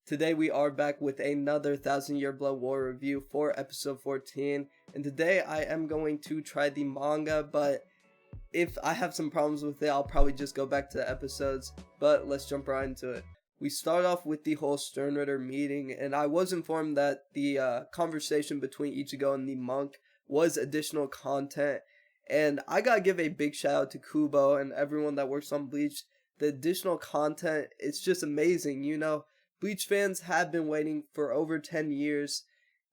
Today we are back with another 1000-Year Blood War review for episode 14, and today I am going to try the manga, but if I have some problems with it, I'll probably just go back to the episodes, but let's jump right into it. We start off with the whole Sternritter meeting, and I was informed that the conversation between Ichigo and the monk was additional content, and I gotta give a big shout out to Kubo and everyone that works on Bleach. The additional content, it's just amazing, you know. Bleach fans have been waiting for over 10 years,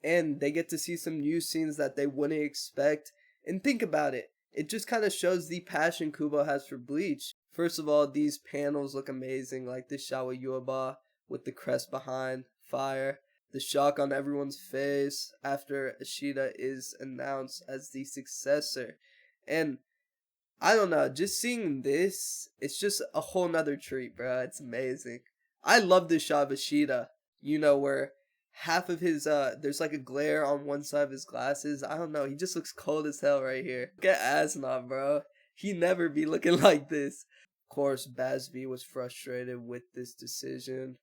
and they get to see some new scenes that they wouldn't expect. And think about it, it just kind of shows the passion Kubo has for Bleach. First of all, these panels look amazing, like the shot with Yuaba with the crest behind, fire. The shock on everyone's face after ISHIDA is announced as the successor. And I don't know, just seeing this, it's just a whole nother treat, bro. It's amazing. I love this shot of ISHIDA, you know, where half of his, there's like a glare on one side of his glasses. I don't know, he just looks cold as hell right here. Look at Asnov, bro. He never be looking like this. Of course, Basby was frustrated with this decision.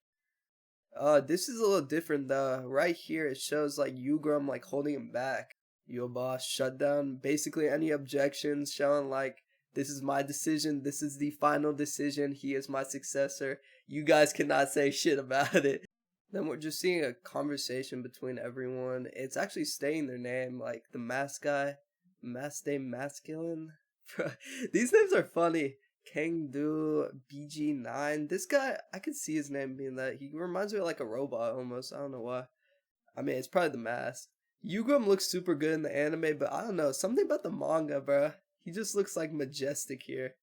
This is a little different though. Right here, it shows like Jugram like holding him back. Yuaba shut down basically any objections, showing like, this is my decision, this is the final decision, he is my successor. You guys cannot say shit about it. Then we're just seeing a conversation between everyone. It's actually stating their name, like the mask guy, Maste Masculine. These names are funny. Kangdu BG9. This guy, I could see his name being that. He reminds me of like a robot almost. I don't know why. I mean, it's probably the mask. Jugram looks super good in the anime, but I don't know. Something about the manga, bro. He just looks like majestic here.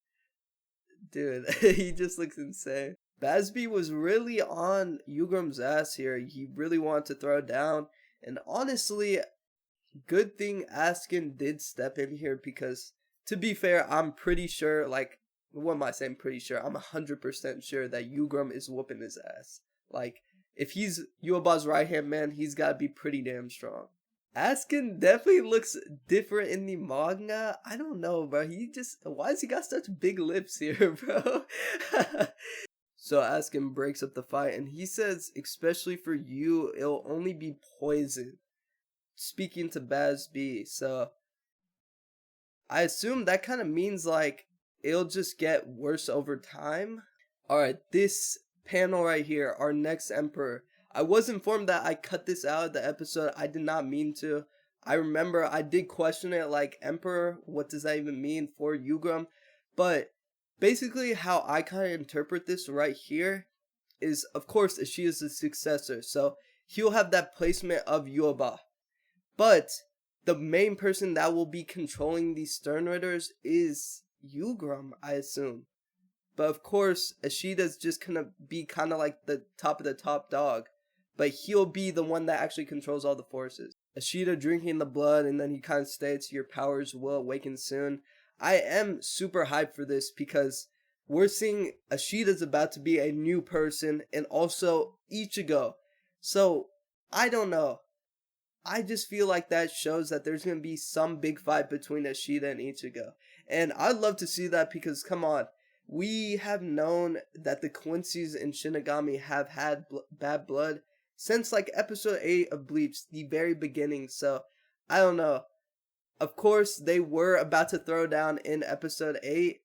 Dude, he just looks insane. Basby was really on Jugram's ass here. He really wanted to throw down. And honestly, good thing Askin did step in here because, to be fair, I'm pretty sure, like, what am I saying pretty sure? I'm 100% sure that Jugram is whooping his ass. Like, if he's Yuaba's right-hand man, he's gotta be pretty damn strong. Askin definitely looks different in the manga. I don't know, bro. Why has he got such big lips here, bro? So Askin breaks up the fight, and he says, especially for you, it'll only be poison. Speaking to Basby, so I assume that kind of means like it'll just get worse over time. Alright, this panel right here, our next emperor. I was informed that I cut this out of the episode. I did not mean to. I remember I did question it, like, emperor, what does that even mean for Jugram? But basically how I kind of interpret this right here is, of course, she is the successor, so he'll have that placement of Yuaba. But the main person that will be controlling these Sternritters is Jugram, I assume. But of course, ISHIDA's just gonna be kind of like the top of the top dog. But he'll be the one that actually controls all the forces. ISHIDA drinking the blood, and then he kind of states, your powers will awaken soon. I am super hyped for this because we're seeing ISHIDA's about to be a new person, and also Ichigo. So, I don't know. I just feel like that shows that there's going to be some big fight between ISHIDA and Ichigo. And I'd love to see that because, come on, we have known that the Quincy's and Shinigami have had bad blood since like episode 8 of Bleach, the very beginning. So, I don't know. Of course, they were about to throw down in episode 8,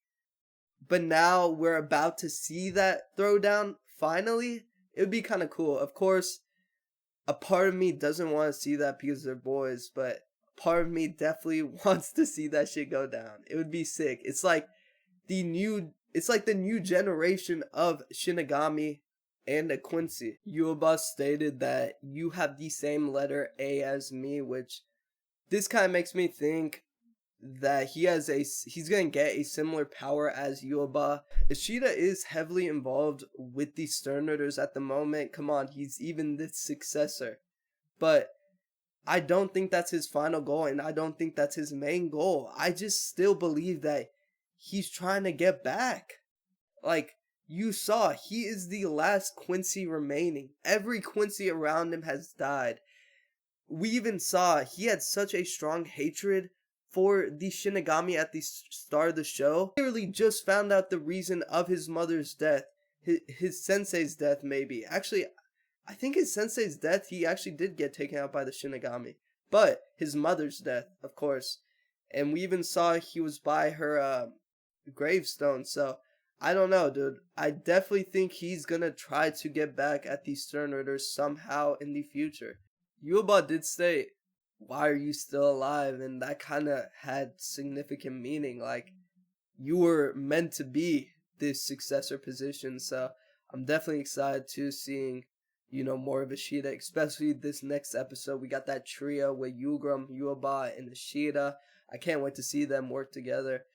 but now we're about to see that throwdown finally. It would be kind of cool. Of course, a part of me doesn't want to see that because they're boys, but a part of me definitely wants to see that shit go down. It would be sick. It's like the new generation of Shinigami and a Quincy. Yuaba stated that you have the same letter A as me, which this kind of makes me think that he's gonna get a similar power as Yuaba. ISHIDA is heavily involved with the Sternritters at the moment. Come on, he's even the successor. But I don't think that's his final goal, and I don't think that's his main goal. I just still believe that he's trying to get back. Like, you saw, he is the last Quincy remaining. Every Quincy around him has died. We even saw he had such a strong hatred for the Shinigami at the start of the show. He literally just found out the reason of his mother's death. His sensei's death, maybe. Actually, I think his sensei's death, he actually did get taken out by the Shinigami. But his mother's death, of course. And we even saw he was by her gravestone. So, I don't know, dude. I definitely think he's gonna try to get back at these Stern Ritters somehow in the future. Yuba did state, "Why are you still alive?" And that kind of had significant meaning. Like, you were meant to be this successor position. So, I'm definitely excited to seeing, more of ISHIDA, especially this next episode. We got that trio with Jugram, Yuba, and ISHIDA. I can't wait to see them work together.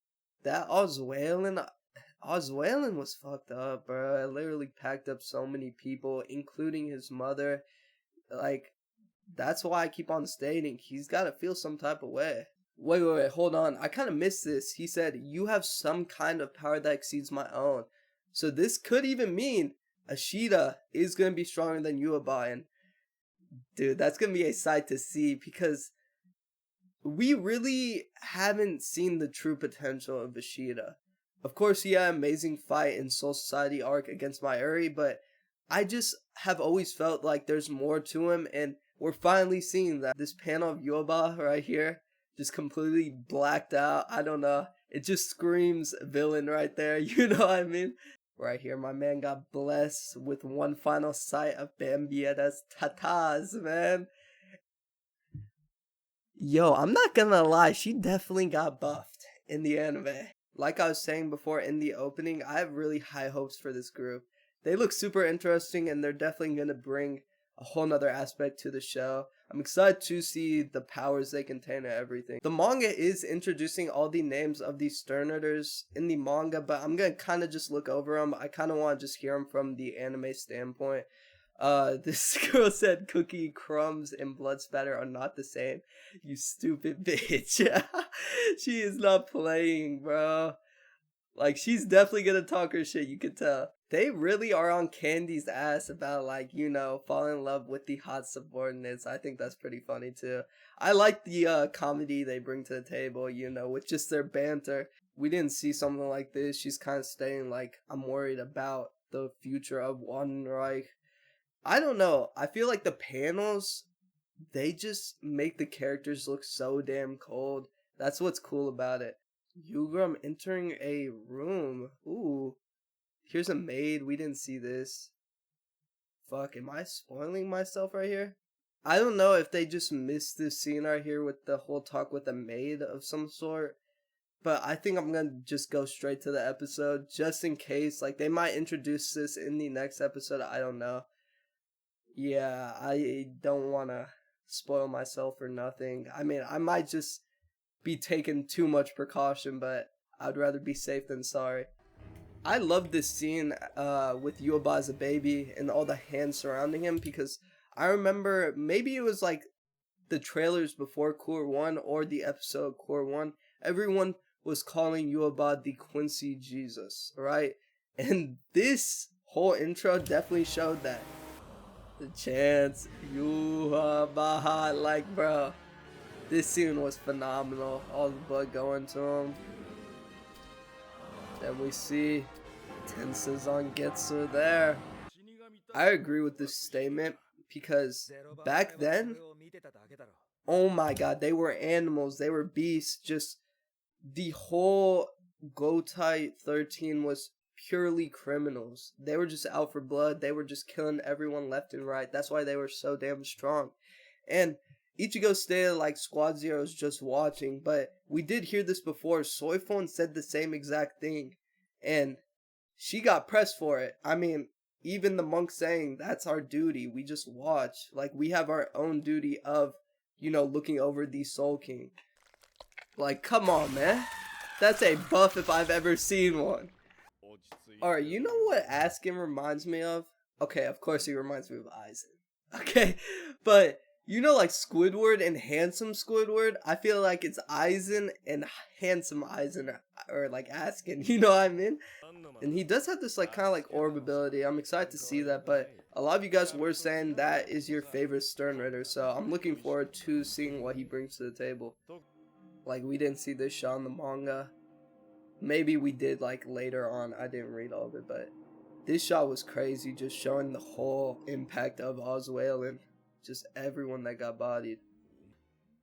That Osweiler was fucked up, bro. It literally packed up so many people, including his mother. Like, that's why I keep on stating he's got to feel some type of way. Wait, hold on. I kind of missed this. He said, "You have some kind of power that exceeds my own." So this could even mean ISHIDA is going to be stronger than Yuaba. And, dude, that's going to be a sight to see because we really haven't seen the true potential of ISHIDA. Of course, he had an amazing fight in Soul Society arc against Mayuri, but I just have always felt like there's more to him, and we're finally seeing that. This panel of Yuba right here, just completely blacked out. I don't know. It just screams villain right there. You know what I mean? Right here, my man got blessed with one final sight of Bambietta's tatas, man. Yo, I'm not gonna lie, she definitely got buffed in the anime. Like I was saying before in the opening, I have really high hopes for this group. They look super interesting and they're definitely gonna bring a whole nother aspect to the show. I'm excited to see the powers they contain and everything. The manga is introducing all the names of these Sternritters in the manga, but I'm gonna kind of just look over them. I kind of want to just hear them from the anime standpoint. This girl said cookie crumbs and blood spatter are not the same. You stupid bitch. She is not playing, bro. Like, she's definitely gonna talk her shit, you could tell. They really are on Candy's ass about, like, falling in love with the hot subordinates. I think that's pretty funny, too. I like the comedy they bring to the table, with just their banter. We didn't see something like this. She's kind of saying, like, I'm worried about the future of Wanreich. I don't know. I feel like the panels, they just make the characters look so damn cold. That's what's cool about it. Jugram entering a room. Ooh. Here's a maid. We didn't see this. Fuck, am I spoiling myself right here? I don't know if they just missed this scene right here with the whole talk with a maid of some sort. But I think I'm gonna just go straight to the episode just in case. Like, they might introduce this in the next episode. I don't know. Yeah, I don't want to spoil myself or nothing. I mean, I might just be taking too much precaution, but I'd rather be safe than sorry. I love this scene with Yuba as a baby and all the hands surrounding him because I remember maybe it was like the trailers before Core 1 or the episode Core 1. Everyone was calling Yuba the Quincy Jesus, right? And this whole intro definitely showed that. The chance, Yuba, like, bro, this scene was phenomenal. All the blood going to him. Then we see Tensei's Getsu there. I agree with this statement because back then, oh my god, they were animals, they were beasts. Just the whole Gotai 13 was purely criminals. They were just out for blood. They were just killing everyone left and right. That's why they were so damn strong. And Ichigo stated like Squad Zero is just watching, but we did hear this before. Soifon said the same exact thing, and she got pressed for it. I mean, even the monk saying that's our duty. We just watch. Like, we have our own duty of, looking over the Soul King. Like, come on, man. That's a buff if I've ever seen one. Alright, you know what Askin reminds me of? Okay, of course he reminds me of Aizen. Okay, but like Squidward and Handsome Squidward? I feel like it's Aizen and Handsome Aizen, or like Askin, you know what I mean? And he does have this like kind of like orb ability. I'm excited to see that, but a lot of you guys were saying that is your favorite Stern Ritter, so I'm looking forward to seeing what he brings to the table. Like, we didn't see this shot in the manga. Maybe we did like later on. I didn't read all of it, but This shot was crazy, just showing the whole impact of Oswald and just everyone that got bodied.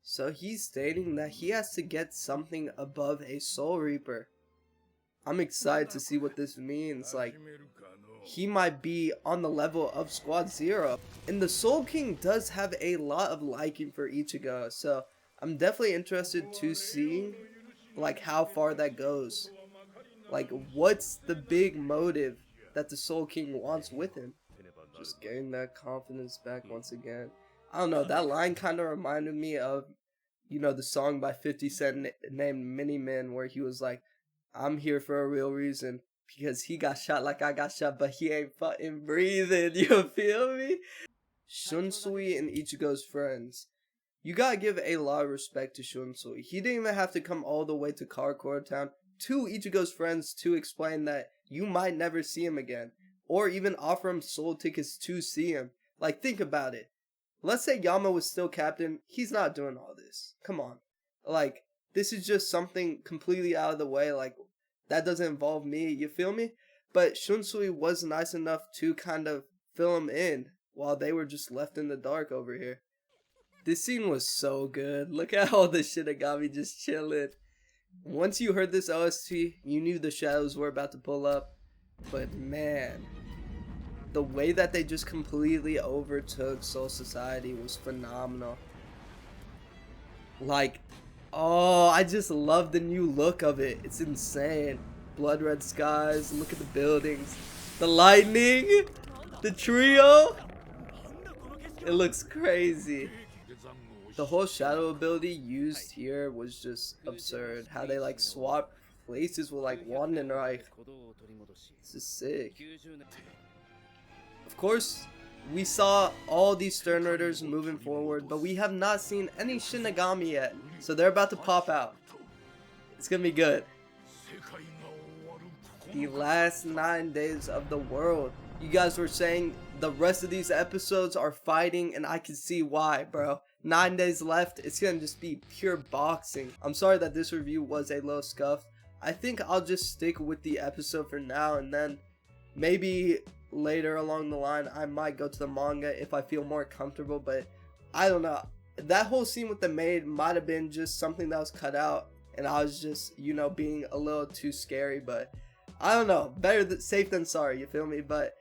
So he's stating that he has to get something above a Soul Reaper. I'm excited to see what this means. Like, he might be on the level of Squad Zero. And the Soul King does have a lot of liking for Ichigo, so I'm definitely interested to see like how far that goes. Like, what's the big motive that the Soul King wants with him? Just getting that confidence back once again. I don't know, that line kind of reminded me of, you know, the song by 50 Cent named Mini Men, where he was like, I'm here for a real reason, because he got shot like I got shot, but he ain't fucking breathing, you feel me? Shunsui and Ichigo's friends. You gotta give a lot of respect to Shunsui. He didn't even have to come all the way to Karakura Town to Ichigo's friends to explain that you might never see him again, or even offer him soul tickets to see him. Like, think about it. Let's say Yama was still captain, he's not doing all this. Come on. Like, this is just something completely out of the way, like, that doesn't involve me, you feel me? But Shunsui was nice enough to kind of fill him in while they were just left in the dark over here. This scene was so good. Look at all the Shinigami just chilling. Once you heard this OST, you knew the shadows were about to pull up. But man, the way that they just completely overtook Soul Society was phenomenal. Like, oh, I just love the new look of it. It's insane. Blood red skies, look at the buildings, the lightning, the trio. It looks crazy. The whole shadow ability used here was just absurd. How they like swap places with like Wandenreich. This is sick. Of course, we saw all these Stern Raiders moving forward, but we have not seen any Shinigami yet. So they're about to pop out. It's gonna be good. The last 9 days of the world. You guys were saying the rest of these episodes are fighting, and I can see why, bro. 9 days left, it's gonna just be pure boxing. I'm sorry that this review was a little scuffed. I think I'll just stick with the episode for now, and then maybe later along the line I might go to the manga if I feel more comfortable, but I don't know. That whole scene with the maid might have been just something that was cut out, and I was just, you know, being a little too scary, but I don't know. Better safe than sorry, you feel me? But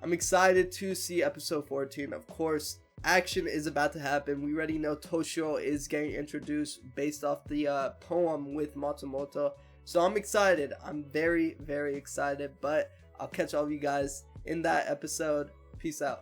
I'm excited to see episode 14. Of course, action is about to happen. We already know Toshio is getting introduced based off the poem with Matsumoto. So I'm excited. I'm very, very excited. But I'll catch all of you guys in that episode. Peace out.